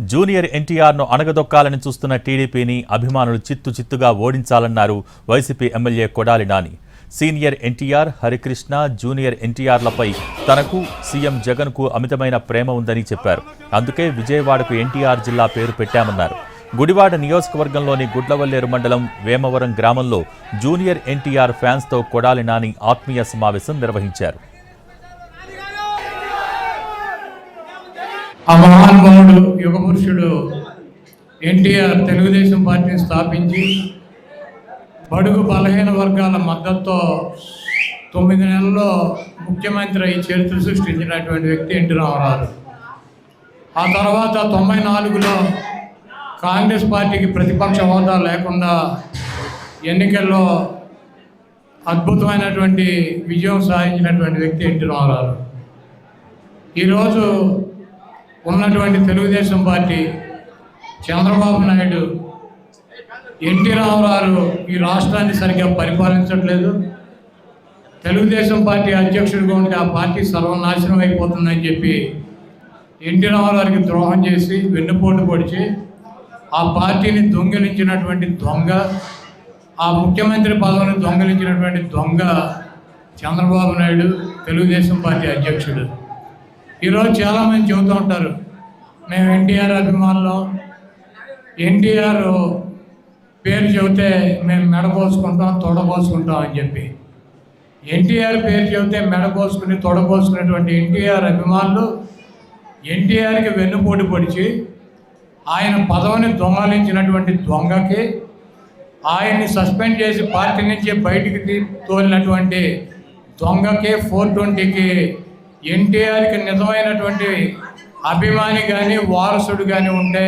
Junior ఎన్టీఆర్ను అణగదొక్కాలని చూస్తున్న టీడీపీని అభిమానులు చిత్తుగా ఓడించాలన్నారు YCP MLA Kodali Nani. Senior NTR, Harikrishna, junior ఎన్టీఆర్లపై తనకు సీఎం జగన్కు అమితమైన ప్రేమ ఉందని చెప్పారు. అందుకే విజయవాడకు ఎన్టీఆర్ జిల్లా పేరు పెట్టామన్నారు. గుడివాడ నియోజకవర్గంలోని గుడ్లవల్లేరు మండలం వేమవరం గ్రామంలో జూనియర్ ఎన్టీఆర్ ఫ్యాన్స్తో కొడాలి నాని ఆత్మీయ సమావేశం నిర్వహించారు. ఆ మహానుభావుడు యుగపురుషుడు ఎన్టీఆర్ తెలుగుదేశం పార్టీని స్థాపించి బడుగు బలహీన వర్గాల మద్దతుతో 9 నెలల్లో ముఖ్యమంత్రి అయి చరిత్ర సృష్టించినటువంటి వ్యక్తి ఎన్టీ రామారావు. ఆ తర్వాత 94లో కాంగ్రెస్ పార్టీకి ప్రతిపక్ష హోదా లేకుండా ఎన్నికల్లో అద్భుతమైనటువంటి విజయం సాధించినటువంటి వ్యక్తి ఎన్టీ రామారావు. ఈరోజు ఉన్నటువంటి తెలుగుదేశం పార్టీ, చంద్రబాబు నాయుడు, ఎన్టీ రామారావు ఈ రాష్ట్రాన్ని సరిగ్గా పరిపాలించట్లేదు. తెలుగుదేశం పార్టీ అధ్యక్షుడిగా ఉంటే ఆ పార్టీ సర్వనాశనం అయిపోతుందని చెప్పి ఎన్టీ రామారావుకి ద్రోహం చేసి వెన్నుపోటు పొడిచి ఆ పార్టీని దొంగిలించినటువంటి దొంగ, ఆ ముఖ్యమంత్రి పదవిని దొంగిలించినటువంటి దొంగ చంద్రబాబు నాయుడు, తెలుగుదేశం పార్టీ అధ్యక్షుడు. ఈరోజు చాలామంది చెబుతూ ఉంటారు, మేము ఎన్టీఆర్ అభిమానులు, ఎన్టీఆర్ పేరు చెబితే మేము మెడపోసుకుంటాం, తొడపోసుకుంటాం అని చెప్పి. ఎన్టీఆర్ పేరు చెబితే మెడపోసుకుని తొడపోసుకునేటువంటి ఎన్టీఆర్ అభిమానులు ఎన్టీఆర్కి వెన్నుపోటు పొడిచి ఆయన పదవిని దొంగలించినటువంటి దొంగకి, ఆయన్ని సస్పెండ్ చేసి పార్టీ నుంచి బయటికి తోలినటువంటి దొంగకి, 420కి ఎన్టీఆర్కి నిజమైనటువంటి అభిమాని కానీ వారసుడు కానీ ఉంటే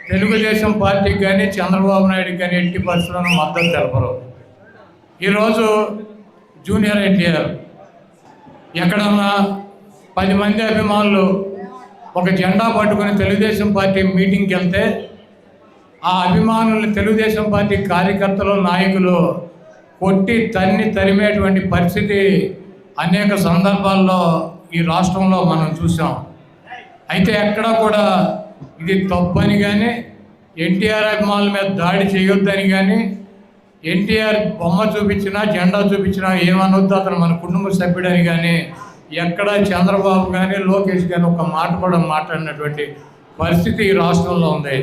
తెలుగుదేశం పార్టీకి కానీ చంద్రబాబు నాయుడుకి కానీ ఎట్టి పరిస్థితులను మద్దతు తెలపరు. ఈరోజు జూనియర్ ఎన్టీఆర్ ఎక్కడన్నా 10 మంది అభిమానులు ఒక జెండా పట్టుకుని తెలుగుదేశం పార్టీ మీటింగ్కి వెళ్తే ఆ అభిమానుల్ని తెలుగుదేశం పార్టీ కార్యకర్తలు, నాయకులు కొట్టి తరిమేటువంటి పరిస్థితి అనేక సందర్భాల్లో ఈ రాష్ట్రంలో మనం చూసాం. అయితే ఎక్కడా కూడా ఇది తప్పని కానీ, ఎన్టీఆర్ అభిమానుల మీద దాడి చేయొద్దని కానీ, ఎన్టీఆర్ బొమ్మ చూపించినా జెండా చూపించినా ఏమనొద్దు, అతను మన కుటుంబ సభ్యుడని కానీ ఎక్కడా చంద్రబాబు కానీ లోకేష్ కానీ ఒక మాట కూడా మాట్లాడినటువంటి పరిస్థితి ఈ రాష్ట్రంలో ఉంది.